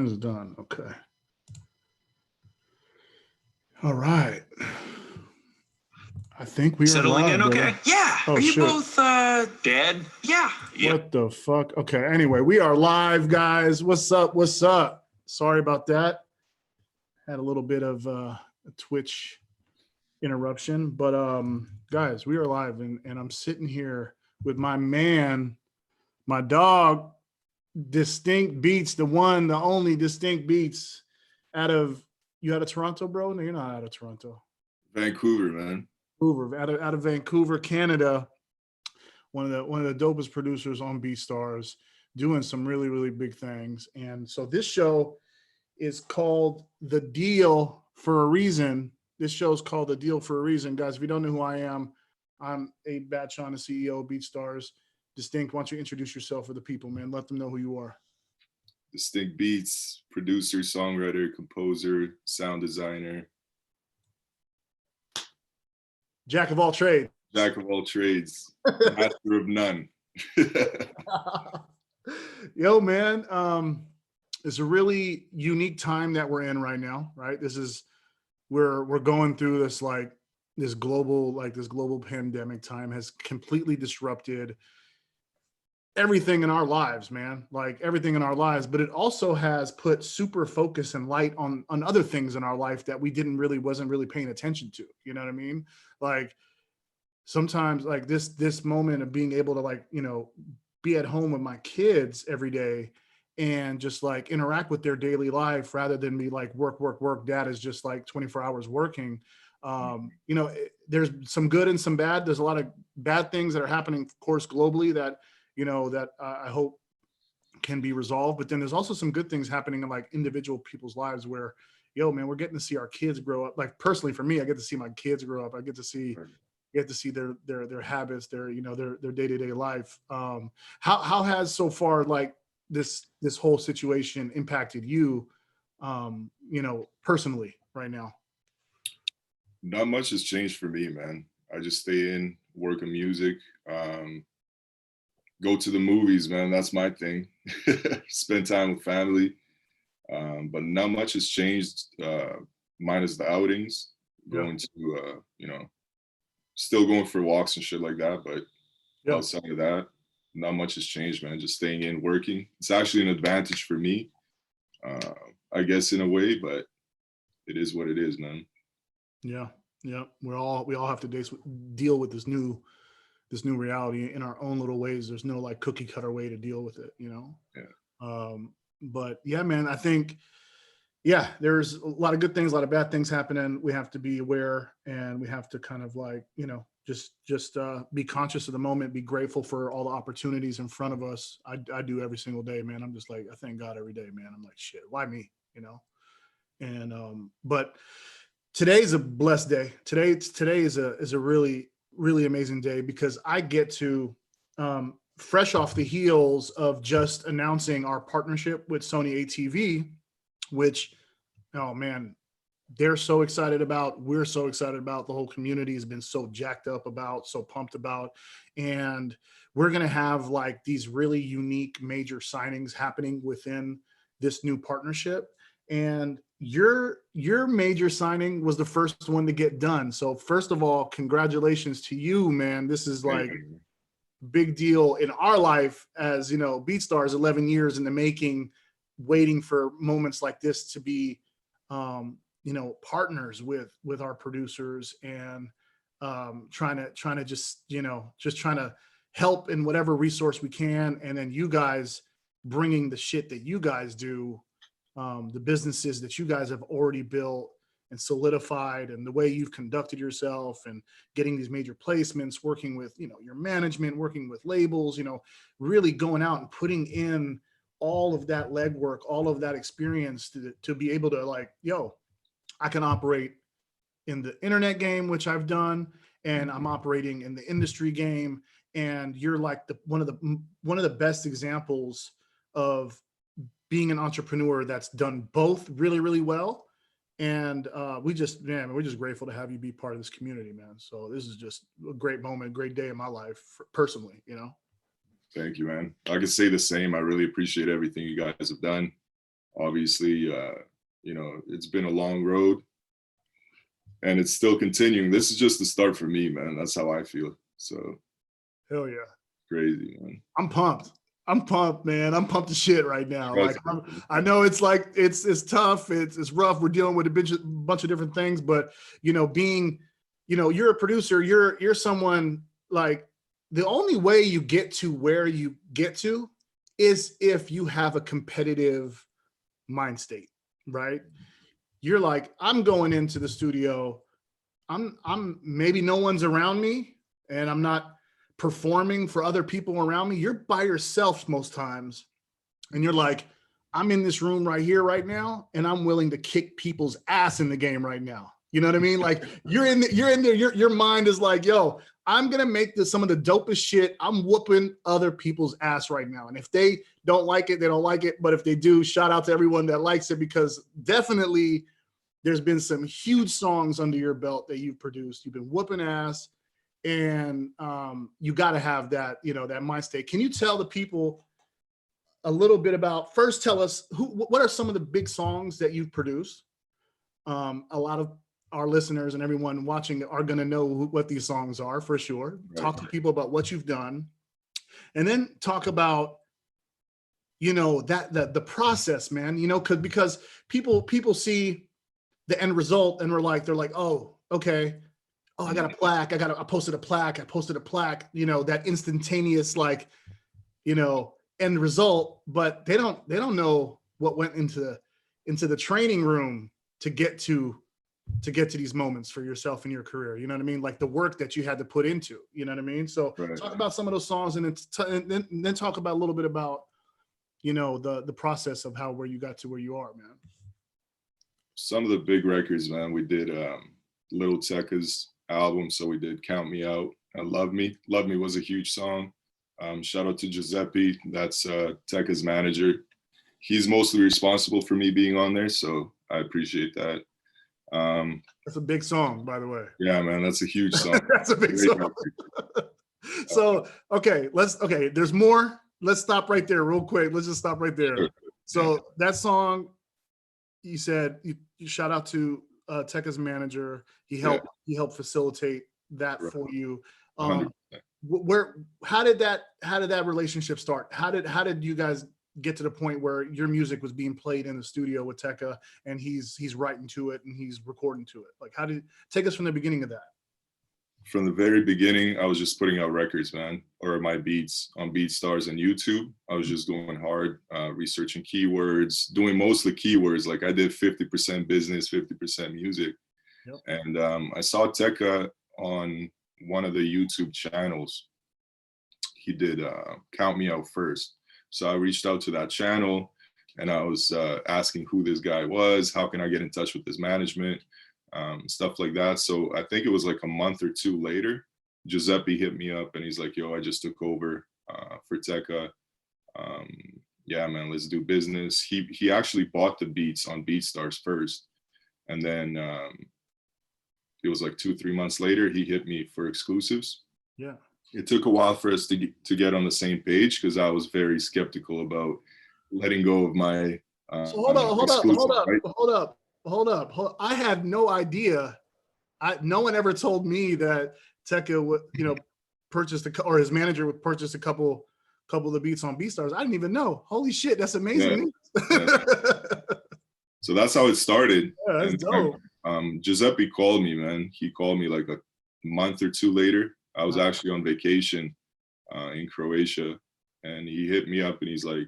It's done. Okay. All right. I think we are Settling live, in okay? brother. Yeah. Oh, Are you shit. both dead? Yeah. What the fuck? Okay. Anyway, we are live, guys. What's up? What's up? Sorry about that. Had a little bit of a Twitch interruption, but guys, we are live, and I'm sitting here with my man, my dog, Dystinkt Beats, the one, the only Dystinkt Beats. You out of Toronto, bro? No, you're not out of Toronto. Vancouver, man. Vancouver, out of Vancouver, Canada. One of the dopest producers on BeatStars, doing some really, really big things. And so this show is called The Deal for a reason. This show is called The Deal for a reason. Guys, if you don't know who I am, I'm a Batshon, the CEO of BeatStars. Dystinkt, why don't you introduce yourself for the people, man? Let them know who you are. Dystinkt Beats, producer, songwriter, composer, sound designer. Jack of all trades. Jack of all trades, master of none. Yo, man, it's a really unique time that we're in right now, right? We're going through this global pandemic time has completely disrupted everything in our lives, man, like everything in our lives, but it also has put super focus and light on other things in our life that we wasn't really paying attention to. You know what I mean? Like sometimes like this moment of being able to be at home with my kids every day and just like interact with their daily life rather than be like work. Dad is just like 24 hours working. There's some good and some bad. There's a lot of bad things that are happening, of course, globally that I hope can be resolved. But then there's also some good things happening in like individual people's lives where, yo, man, we're getting to see our kids grow up. Like personally for me, I get to see my kids grow up. I get to see their habits, their day-to-day life. How has so far like this whole situation impacted you, personally right now? Not much has changed for me, man. I just stay in, work on music, go to the movies, man. That's my thing. Spend time with family. But not much has changed, minus the outings, going to, still going for walks and shit like that. But outside of that, not much has changed, man. Just staying in, working. It's actually an advantage for me, I guess, in a way, but it is what it is, man. Yeah. We all have to deal with this new reality in our own little ways. There's no like cookie cutter way to deal with it, Yeah. But yeah, man, I think, there's a lot of good things, a lot of bad things happening. We have to be aware, and we have to kind of like, just be conscious of the moment, be grateful for all the opportunities in front of us. I do every single day, man. I'm just like, I thank God every day, man. I'm like, shit, why me? And but today's a blessed day. Today is a really, really amazing day because I get to, fresh off the heels of just announcing our partnership with Sony ATV, which, oh man, they're so excited about, we're so excited about, the whole community has been so jacked up about, so pumped about. And we're going to have like these really unique major signings happening within this new partnership. And your major signing was the first one to get done. So first of all, congratulations to you, man. This is like big deal in our life as, BeatStars, 11 years in the making, waiting for moments like this to be, partners with our producers and trying to just trying to help in whatever resource we can. And then you guys bringing the shit that you guys do, the businesses that you guys have already built and solidified, and the way you've conducted yourself and getting these major placements, working with, your management, working with labels, really going out and putting in all of that legwork, all of that experience to be able to like, yo, I can operate in the internet game, which I've done, and I'm operating in the industry game. And you're like one of the best examples of being an entrepreneur that's done both really, really well. And we're just grateful to have you be part of this community, man. So this is just a great moment, great day in my life personally, Thank you, man. I can say the same. I really appreciate everything you guys have done. obviously, you know, it's been a long road and it's still continuing. This is just the start for me, man. That's how I feel. So Hell yeah. crazy, man. I'm pumped. I'm pumped, man. I'm pumped to shit right now. That's Like I know it's like it's tough. It's rough. We're dealing with a bunch of different things, but you know, being, you know, you're a producer. You're someone like the only way you get to where you get to is if you have a competitive mind state, right? You're like, I'm going into the studio. I'm maybe no one's around me, and I'm not performing for other people around me. You're by yourself most times, and you're like, I'm in this room right here right now, and I'm willing to kick people's ass in the game right now. You know what I mean? Like you're in there, your mind is like, yo, I'm gonna make this some of the dopest shit. I'm whooping other people's ass right now. And if they don't like it, they don't like it. But if they do, shout out to everyone that likes it, because definitely there's been some huge songs under your belt that you've produced. You've been whooping ass, and you got to have that, you know, that mind state. Can you tell the people a little bit about, first tell us what are some of the big songs that you've produced? A lot of our listeners and everyone watching are going to know what these songs are for sure. Right. Talk to people about what you've done, and then talk about, you know, that the process, man, you know, because people see the end result and they're like, oh, okay. Oh, I got a plaque. I posted a plaque, you know, that instantaneous, like, you know, end result, but they don't know what went into the training room to get to these moments for yourself in your career. You know what I mean? Like the work that you had to put into, you know what I mean? So right. Talk about some of those songs, and then talk about a little bit about, you know, the process of where you got to where you are, man. Some of the big records, man, we did Little Tecca's album. So we did Count Me Out and Love Me. Love Me was a huge song. Shout out to Giuseppe. That's Tecca's manager. He's mostly responsible for me being on there, so I appreciate that. That's a big song, by the way. Yeah, man, that's a huge song. That's a big song. So, okay, there's more. Let's stop right there real quick. Let's just stop right there. So that song, you said, you shout out to Tecca's manager. He helped facilitate that for you. How did that relationship start? How did you guys get to the point where your music was being played in the studio with Tecca, and he's writing to it and he's recording to it? Like, take us from the beginning of that? From the very beginning, I was just putting out records, man, or my beats on BeatStars and YouTube. I was just going hard, researching keywords, doing mostly keywords. Like I did 50% business, 50% music. Yep. And I saw Tecca on one of the YouTube channels. He did Count Me Out first. So I reached out to that channel and I was asking who this guy was, how can I get in touch with his management, stuff like that. So I think it was like a month or two later, Giuseppe hit me up and he's like, yo, I just took over for Tecca. Yeah, man, let's do business. He actually bought the beats on BeatStars first. And then it was like 2-3 months later, he hit me for exclusives. Yeah. It took a while for us to get on the same page because I was very skeptical about letting go of my. So hold up. I had no idea. No one ever told me that Tecca would, you know, or his manager would purchase a couple of the beats on BeatStars. I didn't even know. Holy shit, that's amazing. Yeah. So that's how it started. Yeah, that's dope. Giuseppe called me, man. He called me like a month or two later. I was actually on vacation in Croatia, and he hit me up and he's like,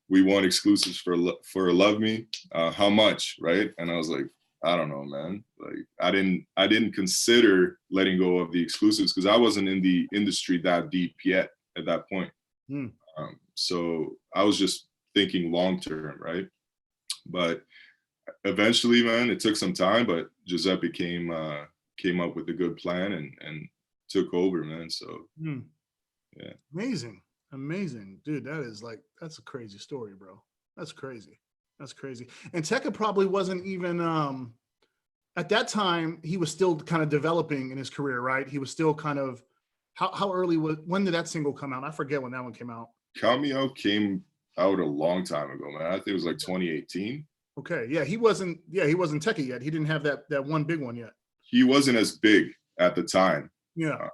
we want exclusives for Love Me. How much, right? And I was like, I don't know, man. Like I didn't consider letting go of the exclusives because I wasn't in the industry that deep yet at that point. So I was just thinking long term, right? But eventually, man, it took some time, but Giuseppe came up with a good plan and took over, man. So yeah. Amazing, dude. That's a crazy story, bro. That's crazy. And Tecca probably wasn't even at that time. He was still kind of developing in his career, right? He was still kind of, how early when did that single come out? I forget when that one came out. Count Me Out came out a long time ago, man. I think it was like 2018. Okay, yeah, he wasn't Tecca yet. He didn't have that one big one yet. He wasn't as big at the time. Yeah.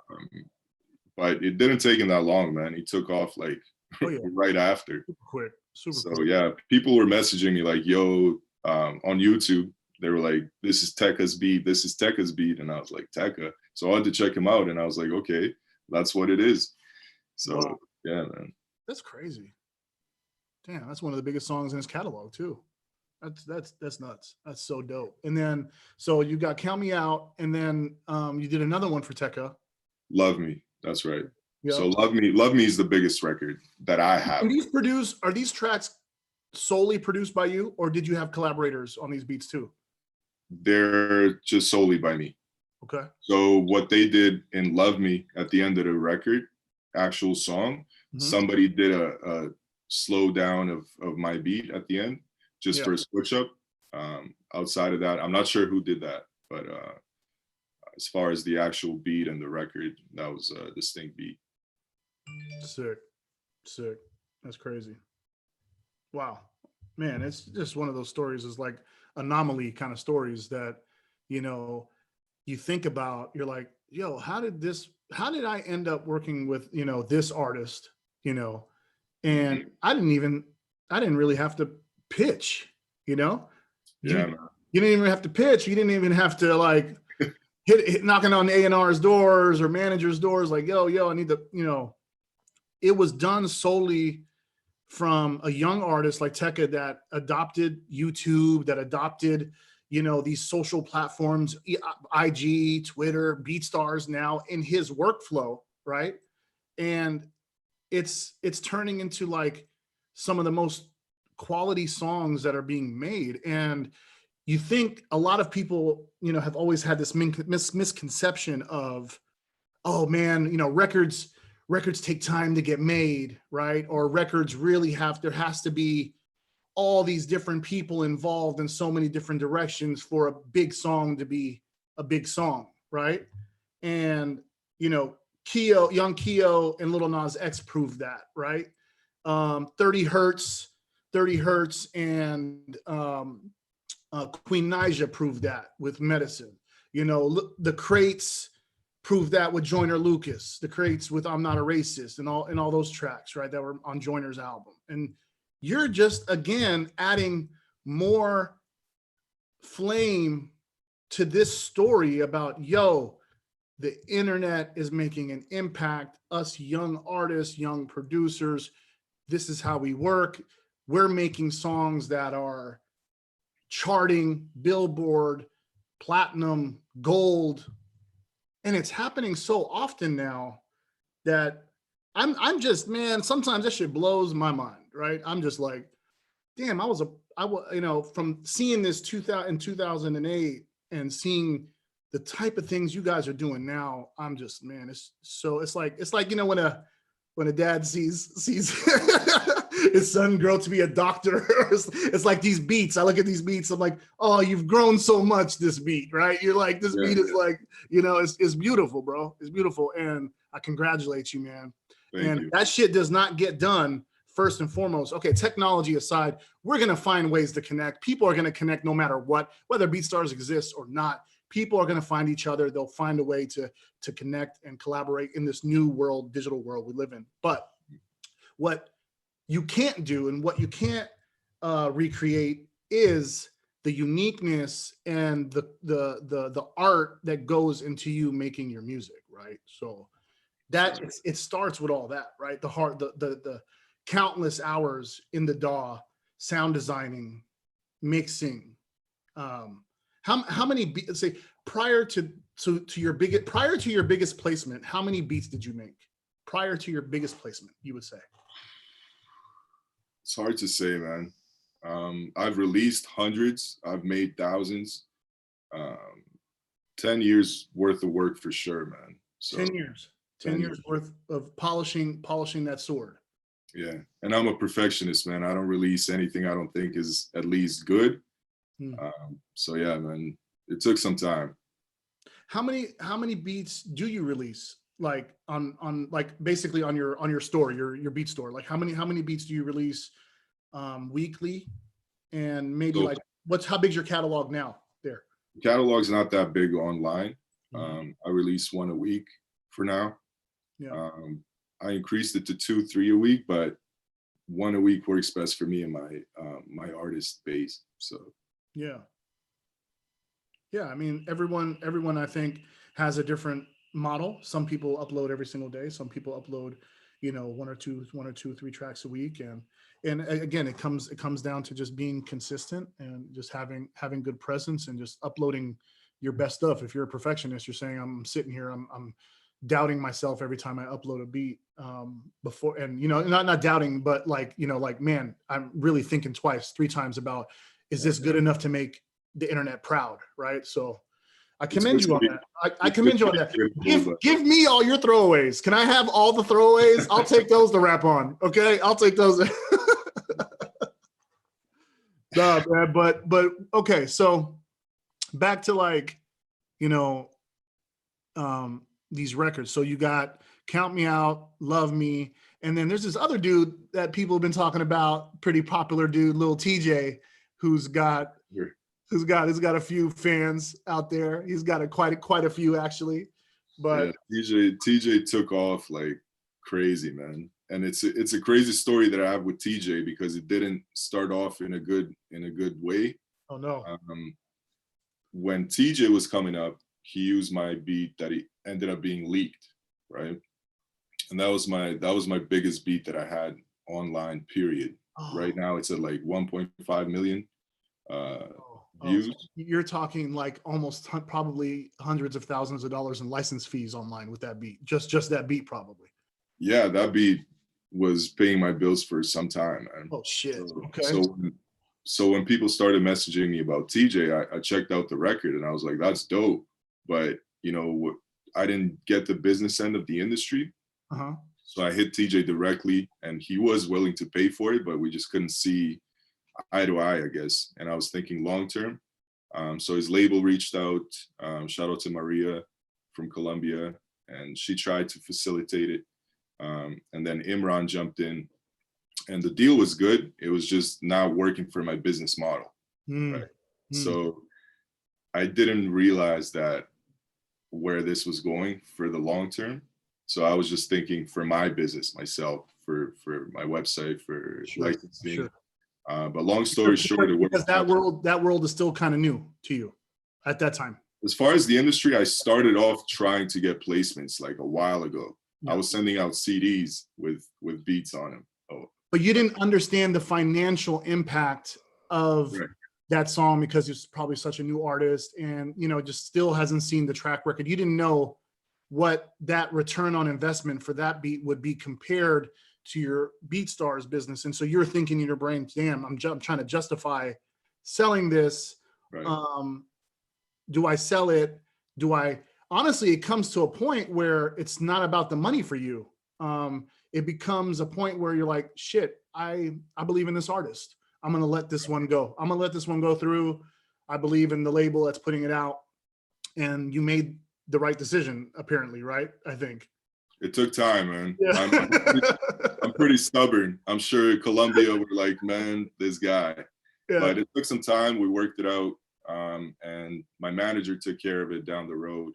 But it didn't take him that long, man. He took off like right after. Super quick. So quick. yeah, people were messaging me like, yo, on YouTube, they were like, this is Tecca's beat, this is Tecca's beat. And I was like, Tecca. So I had to check him out, and I was like, okay, that's what it is. So wow. Yeah, man. That's crazy. Damn, that's one of the biggest songs in his catalog too. That's nuts. That's so dope. And then so you got Count Me Out, and then you did another one for Tecca. Love Me. That's right. Yep. So Love Me is the biggest record that I have. And are these tracks solely produced by you, or did you have collaborators on these beats too? They're just solely by me. Okay. So what they did in Love Me at the end of the record, actual song, somebody did a slow down of my beat at the end, just for a switch up. Outside of that, I'm not sure who did that, but as far as the actual beat and the record, that was a Dystinkt Beat. Sick. That's crazy. Wow, man, it's just one of those stories. Is like anomaly kind of stories that, you know, you think about. You're like, yo, how did I end up working with, you know, this artist, you know, and I didn't really have to pitch, you know. Yeah, you didn't even have to pitch. You didn't even have to like hit knocking on A&R's doors or managers' doors, like, yo, I need to, you know. It was done solely from a young artist like Tecca that adopted YouTube, that adopted, you know, these social platforms, IG, Twitter, BeatStars now in his workflow, right? And it's turning into like some of the most quality songs that are being made. And you think a lot of people, you know, have always had this misconception of, oh man, you know, records take time to get made, right? Or records really there has to be all these different people involved in so many different directions for a big song to be a big song, right? And, you know, young Keo and Lil Nas X proved that, right? 30 Hertz and Queen Naija proved that with Medicine. You know, the Crates proved that with Joyner Lucas, the Crates with I'm Not a Racist, and all those tracks, right, that were on Joyner's album. And you're just, again, adding more flame to this story about, yo, the internet is making an impact. Us young artists, young producers, this is how we work. We're making songs that are charting, Billboard, platinum, gold. And it's happening so often now that I'm just, man, sometimes that shit blows my mind, right? I'm just like, damn, I was, you know, from seeing this 2008 and seeing the type of things you guys are doing now, I'm just, man, it's like, you know, when a dad sees his son grow to be a doctor, it's like these beats. I look at these beats, I'm like, oh, you've grown so much, this beat, right? You're like, this beat is like, you know, it's beautiful, bro. It's beautiful. And I congratulate you, man. Thank you. That shit does not get done first and foremost. Okay, technology aside, we're going to find ways to connect. People are going to connect no matter what, whether BeatStars exists or not. People are going to find each other. They'll find a way to connect and collaborate in this new world, digital world we live in. But what you can't do and what you can't recreate is the uniqueness and the art that goes into you making your music, right? So that it starts with all that, right? The countless hours in the DAW, sound designing, mixing. How many beats? Say prior to your biggest placement, how many beats did you make prior to your biggest placement? You would say. It's hard to say, man. I've released hundreds. I've made thousands. 10 years worth of work for sure, man. So 10 years. 10 years worth of polishing that sword. Yeah, and I'm a perfectionist, man. I don't release anything I don't think is at least good. So yeah, man, it took some time. How many beats do you release? Like on like basically on your store, your beat store? Like how many beats do you release weekly, and maybe So like how big's your catalog now there? catalog's not that big online. Mhm. I release one a week for now. Yeah. I increased it to 2, 3 a week, but one a week works best for me and my artist base. So Yeah. Yeah. I mean, everyone I think has a different model. Some people upload every single day. Some people upload, one or two, 3 tracks a week. And again, it comes down to just being consistent and just having good presence and just uploading your best stuff. If you're a perfectionist, you're saying I'm sitting here, I'm doubting myself every time I upload a beat, before, and not doubting, but like man, I'm really thinking twice, 3 times about, is this good enough to make the internet proud, right? So I it's good commend you to on be, that. I it's good commend you to on be that. critical, but Give me all your throwaways. Can I have all the throwaways? I'll take those to rap on. Okay, I'll take those. Nah, man, but okay. So back to like, you know, these records. So you got Count Me Out, Love Me, and then there's this other dude that people have been talking about, pretty popular dude, Lil Tjay, who's got he's got a few fans out there. He's got quite a few actually. yeah, But TJ took off like crazy, man. And it's a crazy story that I have with TJ because it didn't start off in a good way. oh no. When TJ was coming up, he used my beat that he ended up being leaked, right? And that was my biggest beat that I had online, period. Oh, Right now it's at like 1.5 million so views. you're talking like almost probably hundreds of thousands of dollars in license fees online with that beat. Just that beat probably. Yeah, that beat was paying my bills for some time, man. Oh shit. So, Okay. so when people started messaging me about TJ, I checked out the record and I was like, that's dope. But I didn't get the business end of the industry. Uh-huh. So I hit TJ directly and he was willing to pay for it, but we just couldn't see eye to eye, I guess. And I was thinking long term. So his label reached out. Shout out to Maria from Colombia, and she tried to facilitate it. And then Imran jumped in, and the deal was good. It was just not working for my business model, right? So I didn't realize that where this was going for the long term. So I was just thinking for my business, myself, for my website, for licensing. Sure. But long story short, it worked because that world is still kind of new to you at that time. As far as the industry, I started off trying to get placements like a while ago. Yeah. I was sending out CDs with beats on them. But you didn't understand the financial impact of that song because it's probably such a new artist and just still hasn't seen the track record. You didn't know what that return on investment for that beat would be compared to your BeatStars business. And so you're thinking in your brain, damn, I'm trying to justify selling this. Right. Do I sell it? Honestly, it comes to a point where it's not about the money for you. It becomes a point where you're like, shit, I believe in this artist. I'm going to let this one go. I'm going to let this one go through. I believe in the label that's putting it out. And you made the right decision, apparently, right? I think. It took time, man. Yeah. I'm pretty stubborn. I'm sure Colombia were like, man, this guy. Yeah. But it took some time. We worked it out. And my manager took care of it down the road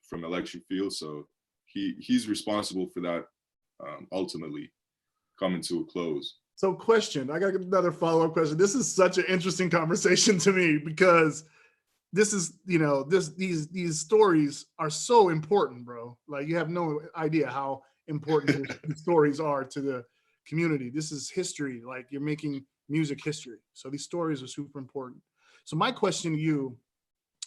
from Election Field. So he's responsible for that ultimately coming to a close. So question, I got another follow-up question. This is such an interesting conversation to me because this is, these stories are so important, bro. Like you have no idea how important these stories are to the community. This is history. Like you're making music history. So these stories are super important. So my question to you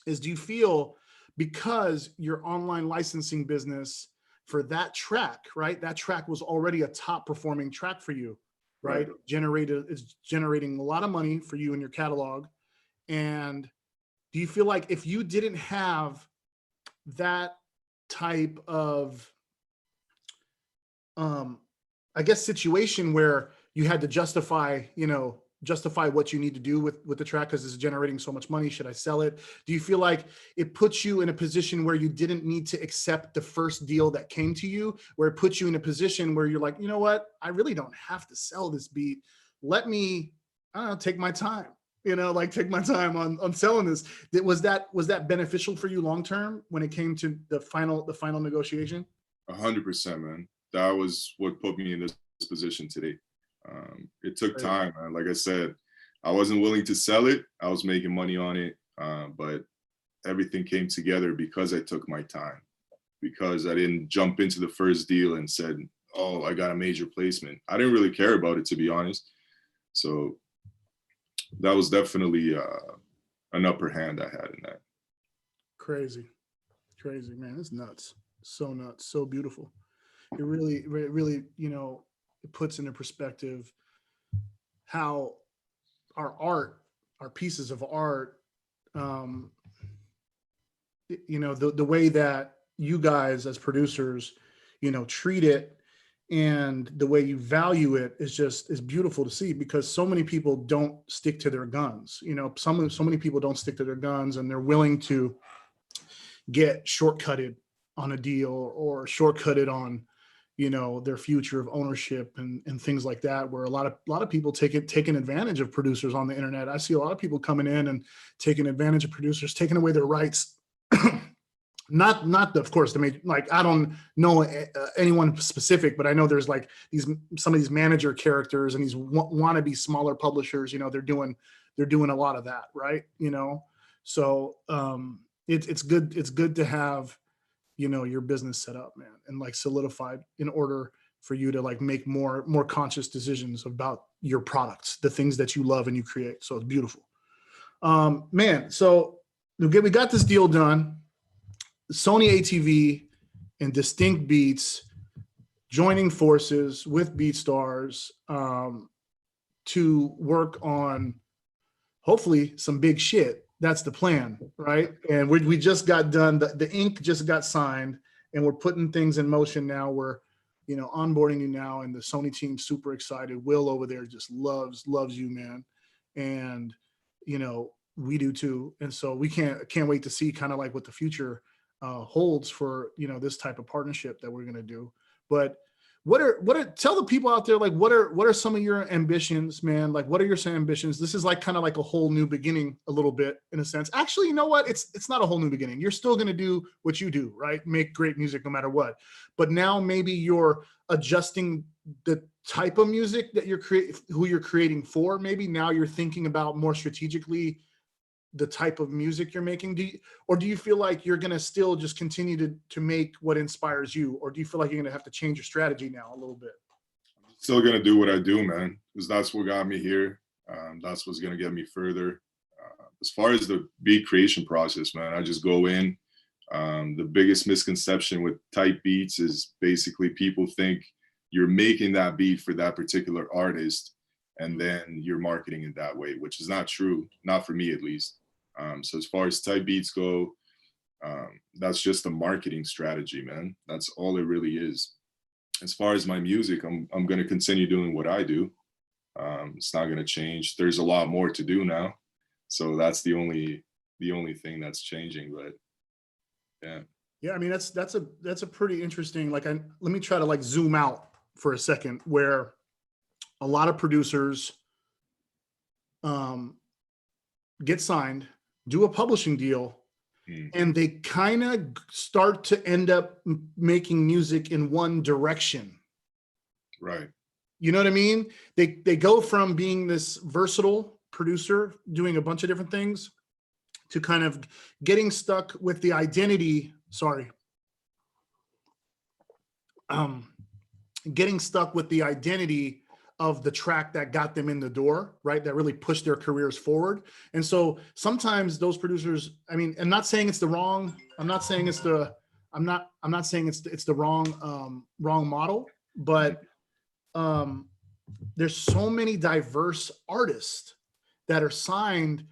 is, do you feel because your online licensing business for that track, right? That track was already a top performing track for you, right? It's generating a lot of money for you in your catalog. And do you feel like if you didn't have that type of, I guess, situation where you had to justify what you need to do with the track because it's generating so much money, should I sell it? Do you feel like it puts you in a position where you didn't need to accept the first deal that came to you, where it puts you in a position where you're like, you know what, I really don't have to sell this beat let me, I don't know, take my time, you know, like take my time on selling this. Was that beneficial for you long term when it came to the final negotiation? 100%, man. That was what put me in this position today. It took time, man. Like I said, I wasn't willing to sell it. I was making money on it, but everything came together because I took my time, because I didn't jump into the first deal and said, oh, I got a major placement. I didn't really care about it, to be honest. So that was definitely an upper hand I had in that. Crazy, man. It's nuts. So nuts. So beautiful. It really, you know, it puts into perspective how our pieces of art, you know, the way that you guys as producers, you know, treat it, and the way you value it is beautiful to see, because so many people don't stick to their guns. You know, so many people don't stick to their guns, and they're willing to get shortcutted on a deal, or shortcutted on, you know, their future of ownership and things like that, where a lot of people taking advantage of producers on the internet. I see a lot of people coming in and taking advantage of producers, taking away their rights. Not of course, like, I don't know anyone specific, but I know there's like some of these manager characters and these wannabe smaller publishers, you know, they're doing a lot of that, right? You know, so it's good to have, you know, your business set up, man, and like solidified in order for you to like make more conscious decisions about your products, the things that you love and you create. So it's beautiful. Man, so we got this deal done. Sony ATV and Dystinkt Beats joining forces with BeatStars to work on hopefully some big shit. That's the plan, right? And we just got done. The ink just got signed, and we're putting things in motion now. We're, you know, onboarding you now, and the Sony team's super excited. Will over there just loves you, man, and you know, we do too. And so we can't wait to see kind of like what the future holds for, you know, this type of partnership that we're going to do. But tell the people out there, like, what are some of your ambitions, man? Like, what are your ambitions? This is like kind of like a whole new beginning, a little bit, in a sense. Actually, you know what? It's not a whole new beginning. You're still going to do what you do, right? Make great music no matter what. But now maybe you're adjusting the type of music that who you're creating for. Maybe now you're thinking about more strategically the type of music you're making. Do you feel like you're going to still just continue to make what inspires you? Or do you feel like you're going to have to change your strategy now a little bit? I'm still going to do what I do, man, because that's what got me here. That's what's going to get me further. As far as the beat creation process, man, I just go in. The biggest misconception with type beats is basically people think you're making that beat for that particular artist, and then you're marketing it that way, which is not true, not for me at least. So as far as type beats go, that's just a marketing strategy, man. That's all it really is. As far as my music, I'm going to continue doing what I do. It's not going to change. There's a lot more to do now, so that's the only thing that's changing. But yeah, I mean, that's a pretty interesting. Like, let me try to like zoom out for a second, where a lot of producers get signed, do a publishing deal, and they kind of start to end up making music in one direction. Right. You know what I mean? They go from being this versatile producer doing a bunch of different things to kind of getting stuck with the identity. Getting stuck with the identity of the track that got them in the door, right? That really pushed their careers forward. And so sometimes those producers, I mean, I'm not saying it's the wrong, I'm not saying it's the wrong model, but there's so many diverse artists that are signed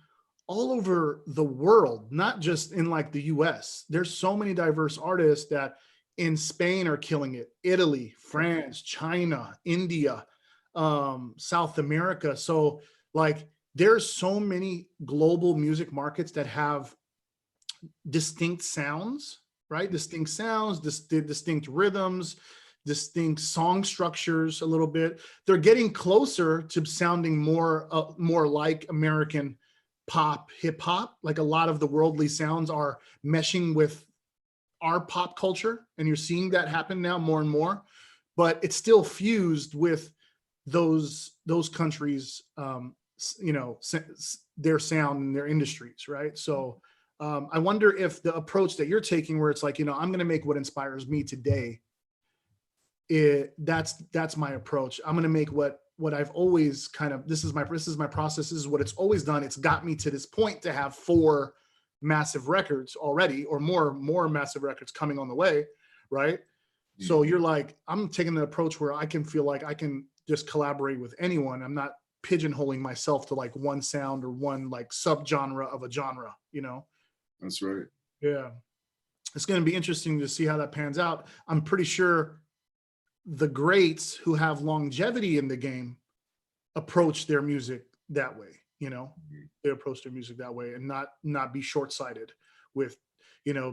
all over the world, not just in like the US. There's so many diverse artists that in Spain are killing it, Italy, France, China, India, South America. So like there's so many global music markets that have distinct sounds, right? Distinct sounds, distinct rhythms, distinct song structures a little bit. They're getting closer to sounding more like American pop, hip hop. Like a lot of the worldly sounds are meshing with our pop culture, and you're seeing that happen now more and more. But it's still fused with those countries, their sound and their industries, right? So I wonder if the approach that you're taking, where it's like, I'm going to make what inspires me today, that's my approach. I'm going to make what I've always kind of, this is my process. This is what it's always done. It's got me to this point to have 4 massive records already, or more massive records coming on the way, right? So you're like, I'm taking the approach where I can feel like I can just collaborate with anyone. I'm not pigeonholing myself to like one sound or one like subgenre of a genre, That's right. Yeah. It's going to be interesting to see how that pans out. I'm pretty sure the greats who have longevity in the game approach their music that way, they approach their music that way, and not be short-sighted with,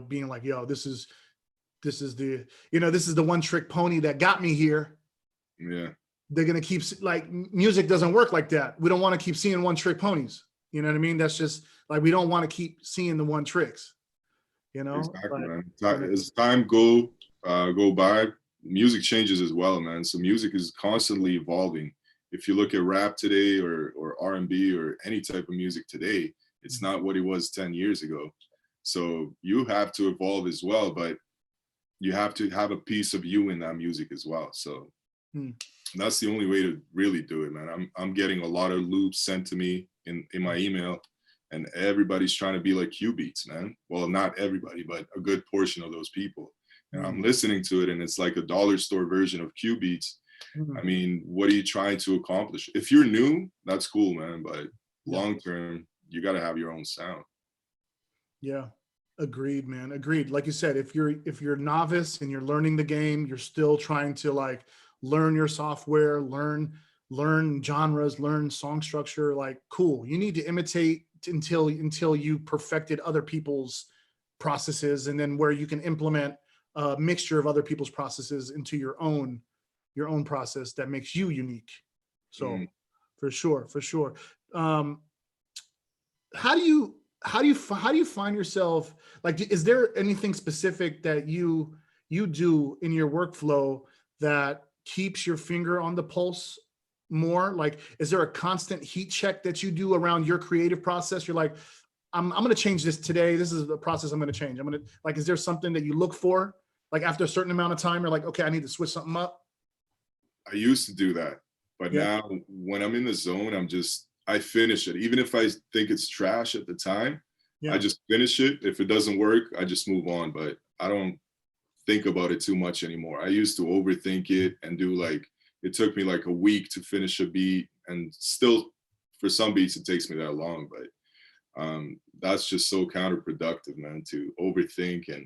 being like, yo, this is the one trick pony that got me here. Yeah. They're going to keep, like, music doesn't work like that. We don't want to keep seeing one trick ponies. You know what I mean? That's just like, we don't want to keep seeing the one tricks, Exactly, like, man. As time go by, music changes as well, man. So music is constantly evolving. If you look at rap today or R&B or any type of music today, it's not what it was 10 years ago. So you have to evolve as well, but you have to have a piece of you in that music as well. So that's the only way to really do it, man. I'm getting a lot of loops sent to me in my email, and everybody's trying to be like Q Beats, man. Well, not everybody, but a good portion of those people. And I'm listening to it, and it's like a dollar store version of Q Beats. I mean, what are you trying to accomplish? If you're new, that's cool, man. But long term, you got to have your own sound. Yeah. Agreed, man. Agreed. Like you said, if you're novice and you're learning the game, you're still trying to like learn your software, learn genres, learn song structure, like, cool. You need to imitate until you perfected other people's processes, and then where you can implement a mixture of other people's processes into your own process that makes you unique. So for sure. How do you find yourself, like, is there anything specific that you do in your workflow that keeps your finger on the pulse more? Like, is there a constant heat check that you do around your creative process? You're like, I'm going to change this today. This is the process I'm going to change. Like, is there something that you look for? Like, after a certain amount of time, you're like, okay, I need to switch something up. I used to do that, but now when I'm in the zone, I finish it. Even if I think it's trash at the time, I just finish it. If it doesn't work, I just move on, but I don't think about it too much anymore. I used to overthink it and do like, it took me like a week to finish a beat, and still for some beats, it takes me that long, but that's just so counterproductive, man, to overthink and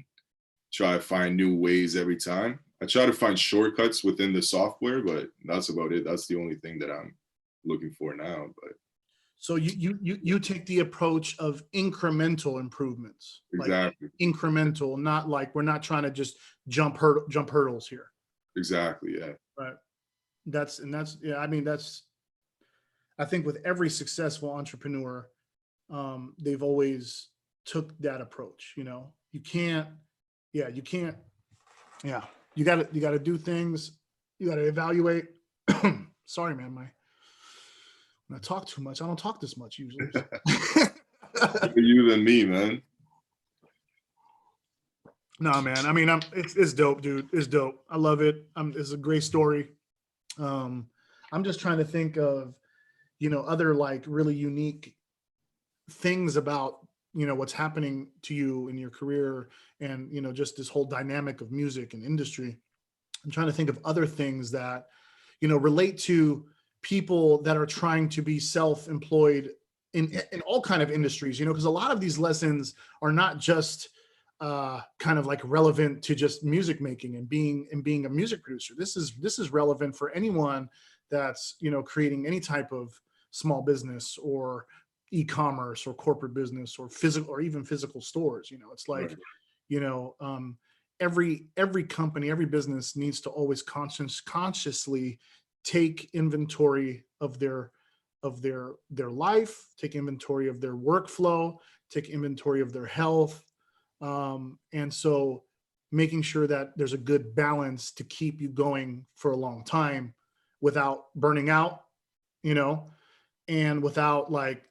try to find new ways every time. I try to find shortcuts within the software, but that's about it. That's the only thing that I'm looking for now. But so you take the approach of incremental improvements. Exactly. Like incremental, not like, we're not trying to just jump hurdles here. Exactly. Yeah. Right. I think with every successful entrepreneur, they've always took that approach. You got to do things. You got to evaluate. Sorry, man. When I talk too much, I don't talk this much usually. You than me, man. No, man. I mean, it's dope, dude. It's dope. I love it. It's a great story. I'm just trying to think of, other like really unique things about, what's happening to you in your career, and, just this whole dynamic of music and industry. I'm trying to think of other things that, relate to people that are trying to be self-employed in all kind of industries, because a lot of these lessons are not just kind of like relevant to just music making and being a music producer. This is relevant for anyone that's, creating any type of small business or e-commerce or corporate business or physical, or even physical stores. It's like, Right. every company, every business needs to always consciously take inventory of their life, take inventory of their workflow, take inventory of their health. And so making sure that there's a good balance to keep you going for a long time without burning out, you know, and without like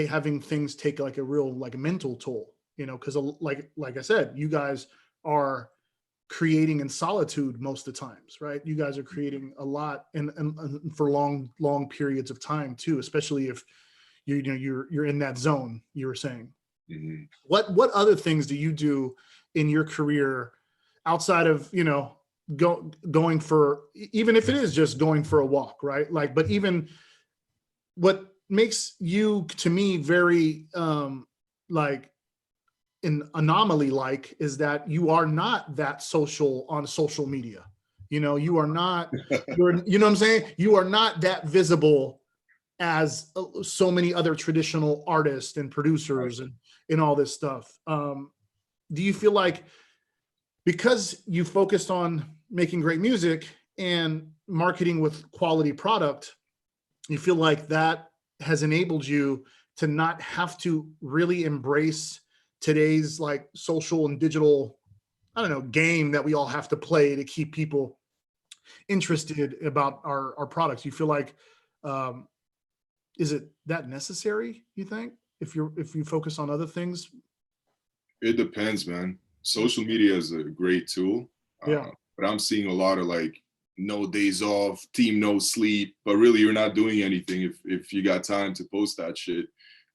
having things take like a real like mental toll, you know, because like I said, you guys are creating in solitude most of the times, right? You guys are creating a lot and for long periods of time too, especially if you're in that zone you were saying. Mm-hmm. What other things do you do in your career outside of, you know, going for, even if it is just going for a walk, right? Like, but even what makes you, to me, very like an anomaly like is that you are not that social on social media. You know, you are not, you know what I'm saying? You are not that visible as so many other traditional artists and producers and all this stuff. Do you feel like because you focused on making great music and marketing with quality product, you feel like that has enabled you to not have to really embrace today's like social and digital, I don't know, game that we all have to play to keep people interested about our products? You feel like, is it that necessary, you think, if you focus on other things? It depends, man. Social media is a great tool. Yeah. But I'm seeing a lot of like no days off, team no sleep, but really you're not doing anything if you got time to post that shit.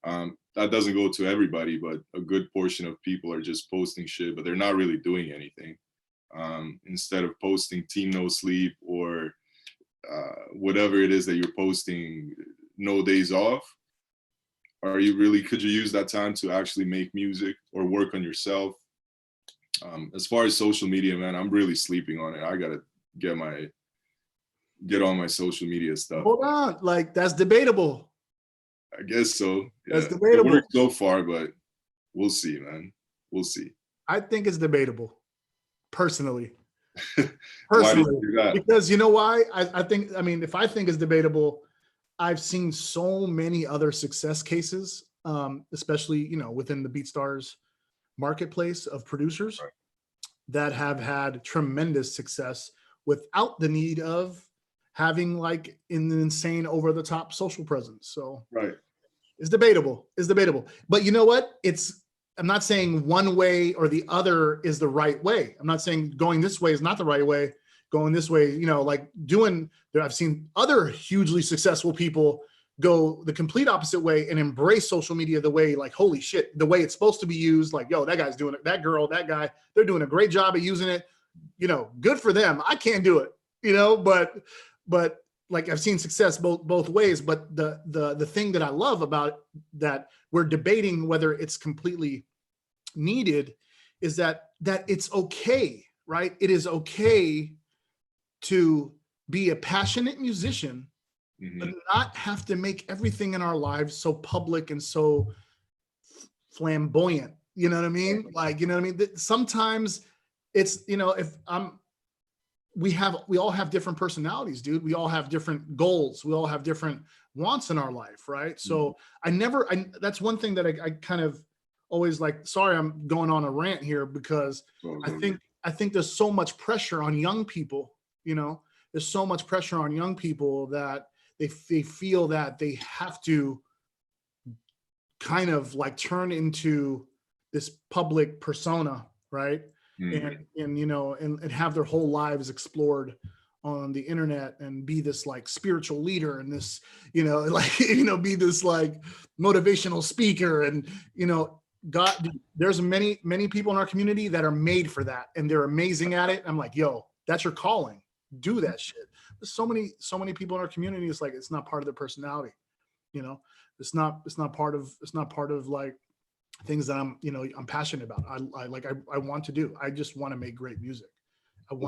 That doesn't go to everybody, but a good portion of people are just posting shit, but they're not really doing anything. Instead of posting team no sleep or whatever it is that you're posting, no days off, could you use that time to actually make music or work on yourself? As far as social media, man, I'm really sleeping on it. I gotta get on my social media stuff. Hold on, like that's debatable. I guess so. Yeah. That's debatable. It worked so far, but we'll see, man. We'll see. I think it's debatable, personally. Why do you do that? Because you know why? I think, I mean, if I think it's debatable, I've seen so many other success cases, especially, you know, within the BeatStars marketplace of producers that have had tremendous success without the need of having like an insane over the top social presence. So it's debatable. It's debatable. But you know what? I'm not saying one way or the other is the right way. I'm not saying going this way is not the right way. Going this way, you know, like I've seen other hugely successful people go the complete opposite way and embrace social media the way, like, holy shit, the way it's supposed to be used. Like, yo, that guy's doing it. That girl, that guy, they're doing a great job of using it. You know, good for them. I can't do it, you know, but like I've seen success both ways. But the thing that I love about that we're debating whether it's completely needed is that it's okay, right? It is okay to be a passionate musician, but not have to make everything in our lives so public and so flamboyant. You know what I mean? Like, you know what I mean? Sometimes it's, you know, we all have different personalities, dude. We all have different goals. We all have different wants in our life, right? So that's one thing that I kind of always like, sorry, I'm going on a rant here because I think there's so much pressure on young people, you know, there's so much pressure on young people that they feel that they have to kind of like turn into this public persona, right? And you know, and have their whole lives explored on the internet and be this like spiritual leader and this, you know, like, you know, be this like motivational speaker. And, you know, God, there's many people in our community that are made for that and they're amazing at it. I'm like, yo, that's your calling. Do that shit. There's so many people in our community. It's like, it's not part of their personality. You know, it's not part of like things that I'm passionate about. I want to do. I just want to make great music.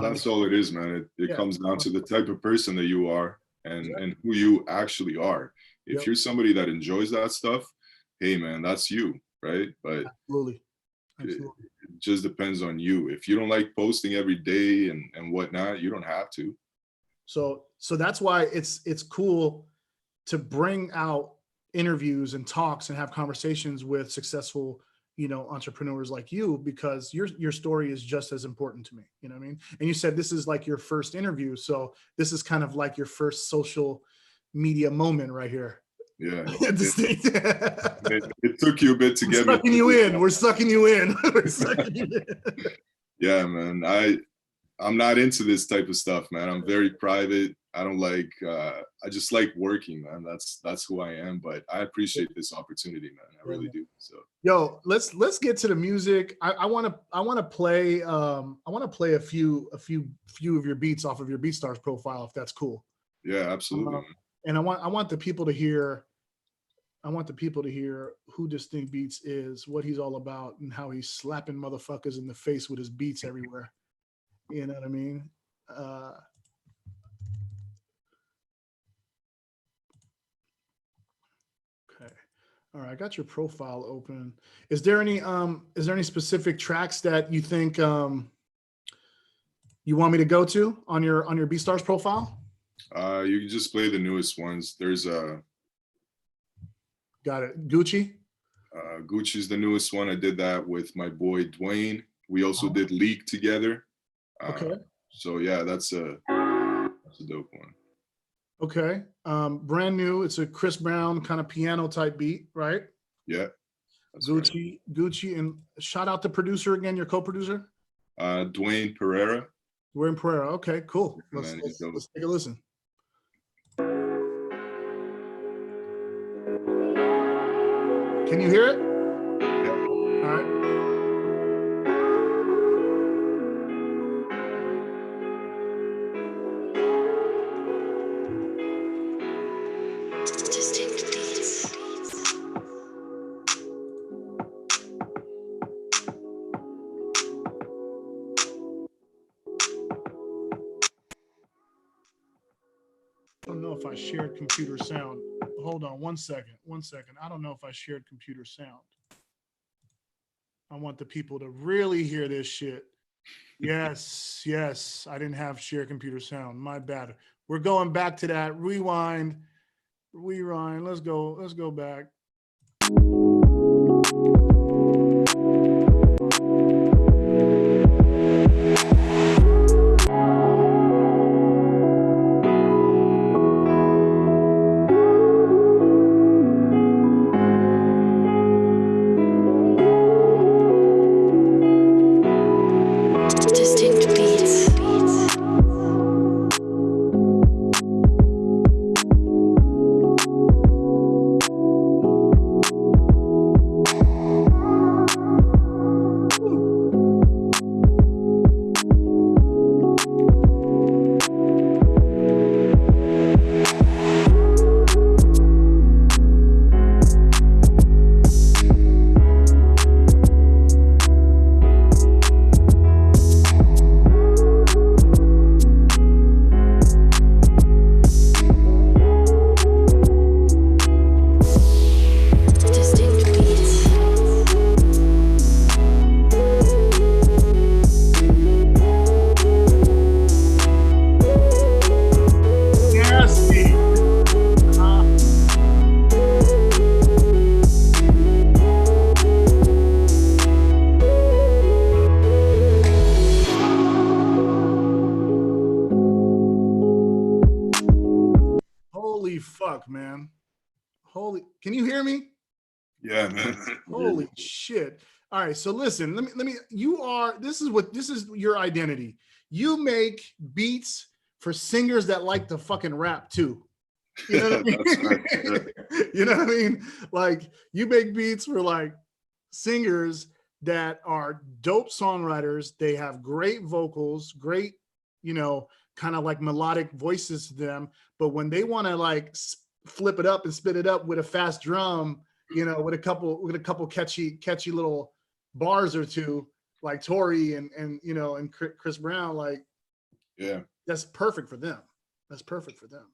That's all it is, man. It comes down to the type of person that you are and who you actually are. If you're somebody that enjoys that stuff, hey man, that's you, right? But absolutely. just depends on you. If you don't like posting every day and whatnot, you don't have to. So that's why it's cool to bring out interviews and talks and have conversations with successful, you know, entrepreneurs like you, because your story is just as important to me. You know what I mean? And you said this is like your first interview, so this is kind of like your first social media moment right here. Yeah. Dystinkt. It took you a bit to We're get me. sucking you in. We're sucking you in. We're sucking you in. Yeah, man. I'm not into this type of stuff, man. I'm very private. I don't like I just like working, man. That's who I am. But I appreciate this opportunity, man. I really do. So yo, let's get to the music. I want to play a few of your beats off of your BeatStars profile, if that's cool. yeah, absolutely. And I want the people to hear who Dystinkt Beats is, what he's all about, and how he's slapping motherfuckers in the face with his beats everywhere. You know what I mean? Okay. All right, I got your profile open. Is there any specific tracks that you think you want me to go to on your BeatStars profile? You can just play the newest ones. There's Got it. Gucci. Gucci's the newest one. I did that with my boy Dwayne. We also did Leak together. Okay. So yeah, that's a dope one. Okay. Brand new. It's a Chris Brown kind of piano type beat, right? Yeah. Gucci, right. Gucci, and shout out the producer again, your co-producer? Dwayne Pereira. Dwayne Pereira. Okay, cool. Yeah, let's take a listen. Can you hear it? Yeah. All right. Dystinkt Beats. I don't know if I shared computer sound. Hold on 1 second. 1 second. I don't know if I shared computer sound. I want the people to really hear this shit. Yes, yes. I didn't have shared computer sound. My bad. We're going back to that. Rewind. Let's go back. Dystinkt Beats. Holy fuck, man. Can you hear me? Yeah, man. Holy shit. All right, so listen, let me this is your identity. You make beats for singers that like to fucking rap too. You know what I mean? Right. Yeah. You know what I mean? Like, you make beats for like singers that are dope songwriters. They have great vocals, great, you know, kind of like melodic voices to them. But when they want to like flip it up and spit it up with a fast drum, you know, with a couple catchy little bars or two, like Tory and you know, and Chris Brown, like, Yeah, that's perfect for them. That's perfect for them.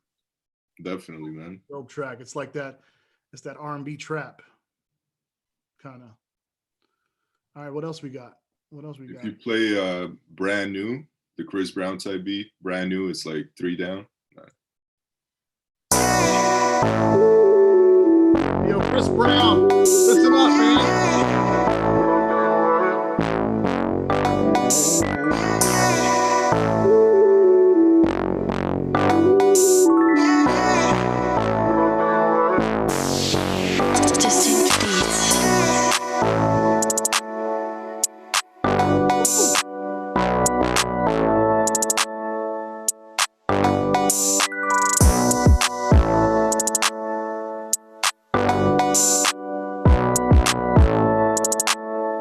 definitely, man. Dope track. It's like that. It's that R&B trap kind of. All right, what else we got? What else we If got? you play Brand New, the Chris Brown type beat, Brand New, it's like 3 down. Yo, Chris Brown, listen up, man. Dystinkt Beats.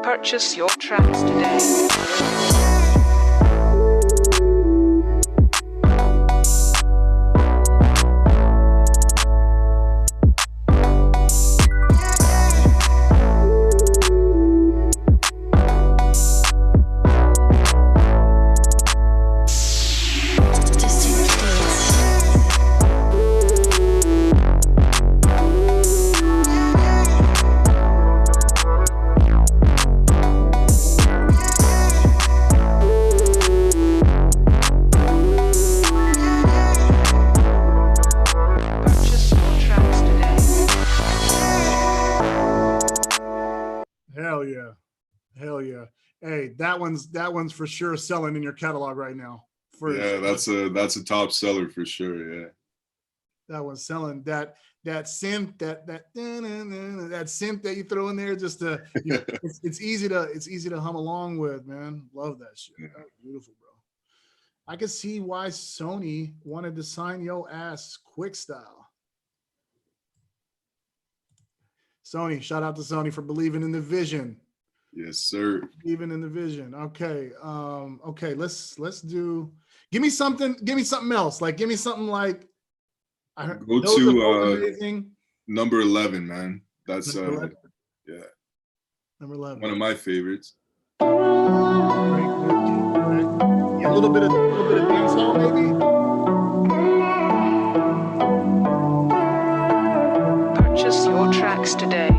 Purchase your tracks today. Dystinkt Beats. Purchase your tracks today. Hell yeah. Hell yeah. Hey, that one's for sure selling in your catalog right now. For Yeah, sure. that's a top seller for sure. Yeah. That one's selling. That synth, that synth that you throw in there, just to it's easy to hum along with, man. Love that shit. Yeah. That's beautiful, bro. I can see why Sony wanted to sign yo ass quick style. Sony, shout out to Sony for believing in the vision. Yes, sir. Believing in the vision. Okay. Okay, let's do give me something else. Like give me something like I heard Go those are both to amazing. number 11, man. That's Number 11. yeah, Number 11. one of my favorites. Great, great. Yeah, a little bit of dancehall, maybe. Purchase your tracks today.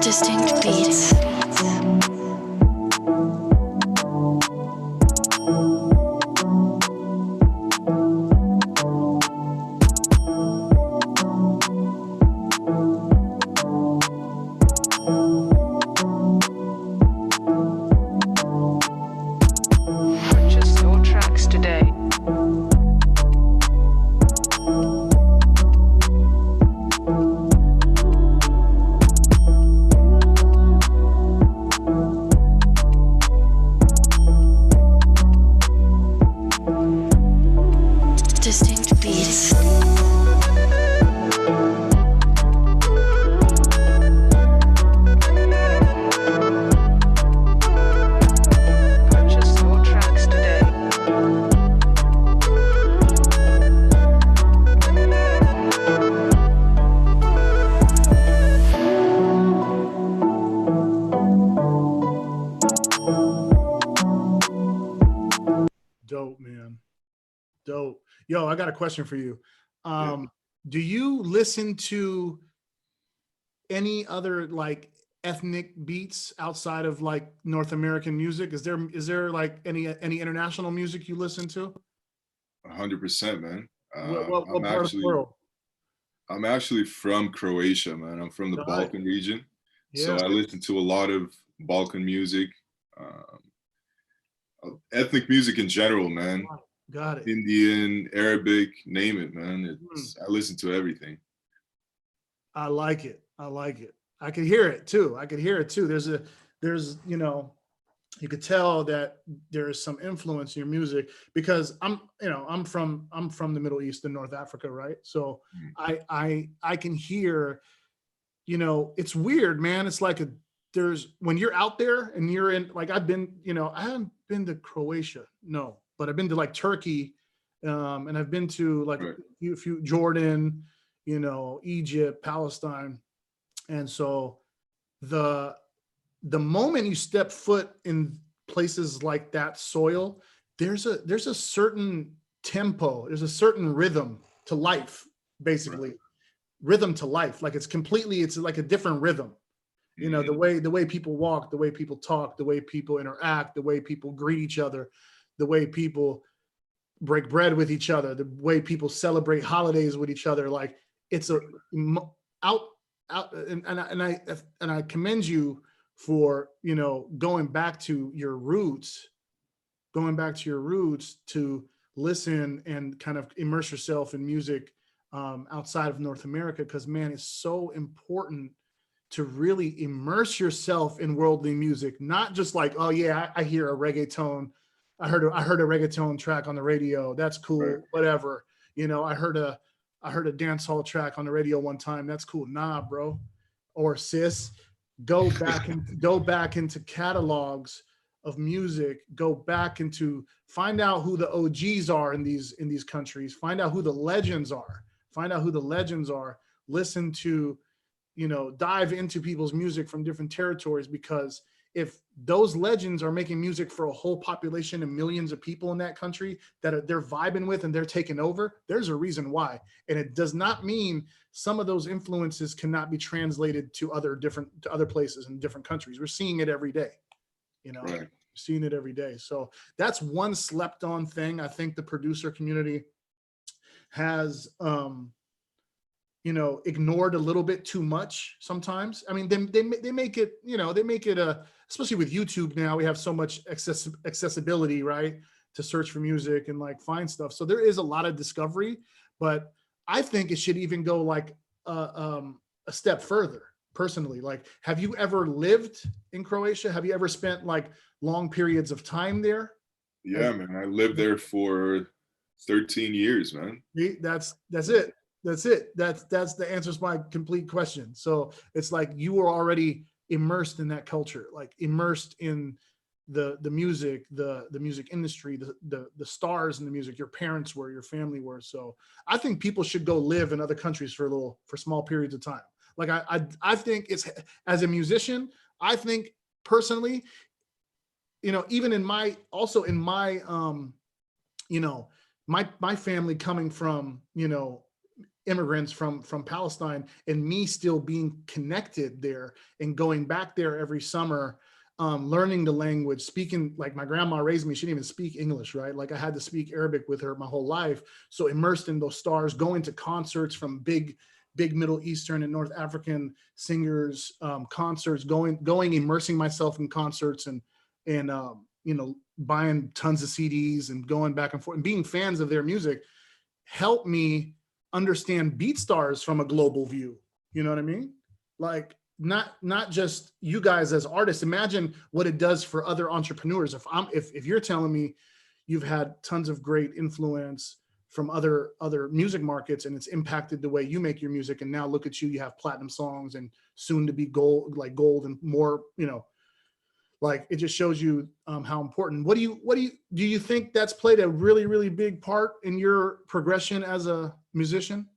Dystinkt Beats. Purchase your tracks today. Dystinkt Beats. Purchase your tracks today. Dope, man. Dope. Yo, I got a question for you. Do you listen to any other like ethnic beats outside of like North American music? Is there like any international music you listen to? 100%, man. What part of the world? I'm actually from Croatia, man. I'm from the Right. Balkan region. So Yeah. I listen to a lot of Balkan music, ethnic music in general, man. Got it. Indian, Arabic, name it, man. I listen to everything. I like it. I like it. I could hear it too. There's, you could tell that there is some influence in your music because I'm from the Middle East and North Africa, right? So I can hear, it's weird, man. It's like when you're out there and you're in, like I haven't been to Croatia, no, but I've been to like Turkey, and I've been to like Right. a few Jordan, Egypt, Palestine. And so the moment you step foot in places like that soil, there's a certain tempo, there's a certain rhythm to life, basically. rhythm to life. Like it's like a different rhythm. You know, the way people walk, the way people talk, the way people interact, the way people greet each other, the way people break bread with each other, the way people celebrate holidays with each other. Like it's out and I commend you for, you know, going back to your roots to listen and kind of immerse yourself in music outside of North America. Because man, it's so important to really immerse yourself in worldly music, not just like, oh yeah, I hear a reggaeton. I heard a reggaeton track on the radio. That's cool, Right. whatever. You know, I heard a dance hall track on the radio one time. That's cool. Nah, bro, or sis, go back into catalogs of music. Go back into find out who the OGs are in these countries. Find out who the legends are. Listen to, you know, dive into people's music from different territories, because if those legends are making music for a whole population and millions of people in that country that they're vibing with and they're taking over, there's a reason why. And it does not mean some of those influences cannot be translated to other places in different countries. We're seeing it every day, you know, Right. seeing it every day. So that's one slept on thing. I think the producer community has, you know, ignored a little bit too much sometimes. I mean, they make it, you know, they make it especially with YouTube now, we have so much accessibility, right? To search for music and like find stuff. So there is a lot of discovery, but I think it should even go like a step further personally. Like, have you ever lived in Croatia? Have you ever spent like long periods of time there? Yeah, man. I lived there for 13 years, man. That's it. That's the answer to my complete question. So it's like you were already immersed in that culture, like immersed in the music, the music industry, the stars in the music. Your parents were, your family were. So I think people should go live in other countries for small periods of time. Like I think it's, as a musician, I think personally, you know, even in my you know, my family coming from, you know, immigrants from Palestine, and me still being connected there and going back there every summer, learning the language, speaking, like my grandma raised me, she didn't even speak English, right? Like I had to speak Arabic with her my whole life. So immersed in those stars, going to concerts from big Middle Eastern and North African singers, concerts, immersing myself in concerts and you know, buying tons of CDs and going back and forth and being fans of their music helped me understand BeatStars from a global view. You know what I mean? Like not just you guys as artists. Imagine what it does for other entrepreneurs. If you're telling me you've had tons of great influence from other music markets and it's impacted the way you make your music, and now look at you have platinum songs and soon to be gold and more, you know, like it just shows you how important. Do you think that's played a really, really big part in your progression as a musician?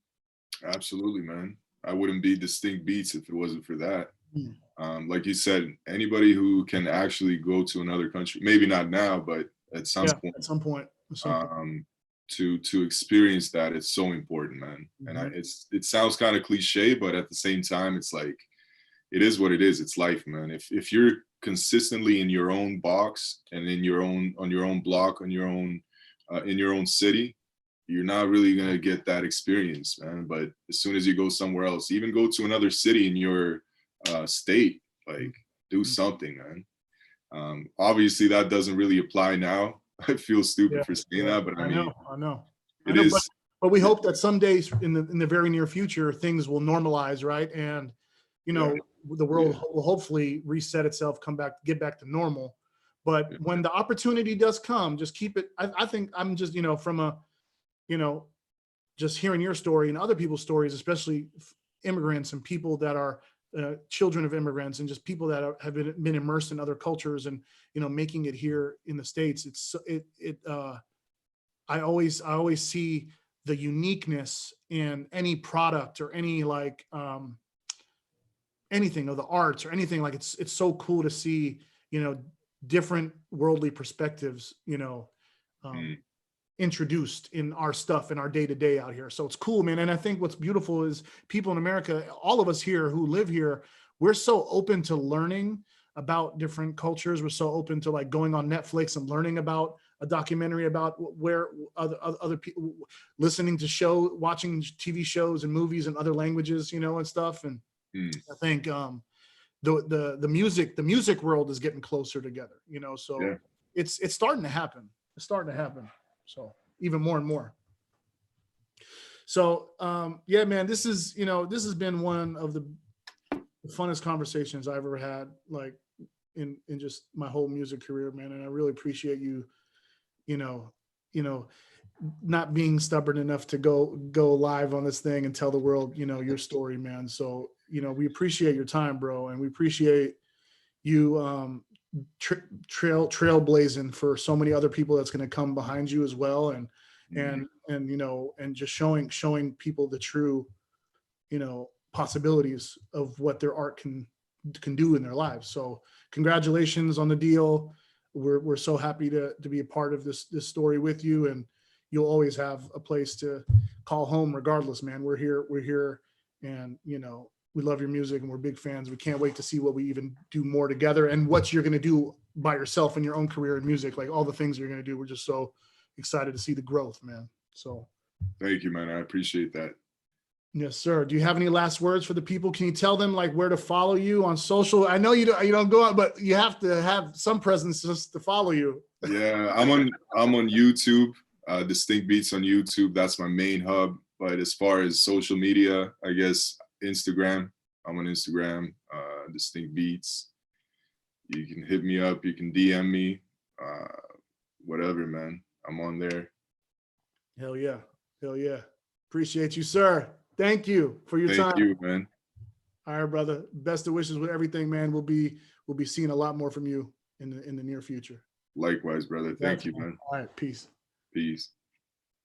Absolutely, man. I wouldn't be Dystinkt Beats if it wasn't for that. Mm. Like you said, anybody who can actually go to another country, maybe not now, but at some point, to experience that, it's so important, man. Mm-hmm. And it sounds kind of cliche, but at the same time, it's like, it is what it is. It's life, man. If you're consistently in your own box and on your own block, in your own city, you're not really gonna get that experience, man. But as soon as you go somewhere else, even go to another city in your state, like do something, man. Obviously that doesn't really apply now. I feel stupid for saying that, but I know. But we hope that some days in the very near future, things will normalize, right? And you know, the world will hopefully reset itself, get back to normal. But when the opportunity does come, just keep it. I think I'm just, you know, from a, you know, just hearing your story and other people's stories, especially immigrants and people that are children of immigrants and just people that have been immersed in other cultures and, you know, making it here in the States. I always see the uniqueness in any product or any like, anything of the arts or anything. Like it's so cool to see, you know, different worldly perspectives, you know, introduced in our stuff in our day to day out here. So it's cool, man. And I think what's beautiful is people in America, all of us here who live here, we're so open to learning about different cultures. We're so open to like going on Netflix and learning about a documentary about where other people, listening to watching TV shows and movies in other languages, you know, and stuff. And I think the music world is getting closer together, you know. So Yeah. it's starting to happen. It's starting to happen. So even more and more. So yeah, man, this has been one of the funnest conversations I've ever had, like in just my whole music career, man. And I really appreciate you, not being stubborn enough to go live on this thing and tell the world, your story, man. So, we appreciate your time, bro. And we appreciate you trailblazing for so many other people that's going to come behind you as well. And just showing people the true, possibilities of what their art can do in their lives. So congratulations on the deal. We're so happy to be a part of this story with you, and you'll always have a place to call home regardless, man. We're here and we love your music and we're big fans. We can't wait to see what we even do more together and what you're going to do by yourself in your own career in music, like all the things you're going to do. We're just so excited to see the growth, man. So thank you, man. I appreciate that. Yes, sir. Do you have any last words for the people? Can you tell them like where to follow you on social? I know you don't go out, but you have to have some presence just to follow you. Yeah, I'm on YouTube, Dystinkt Beats on YouTube. That's my main hub. But as far as social media, I guess Instagram. I'm on Instagram, Dystinkt Beats. You can hit me up. You can DM me. Whatever, man. I'm on there. Hell yeah. Hell yeah. Appreciate you, sir. Thank you for your time. Thank you, man. All right, brother. Best of wishes with everything, man. We'll be seeing a lot more from you in the near future. Likewise, brother. Thank you, man. All right. Peace. Peace.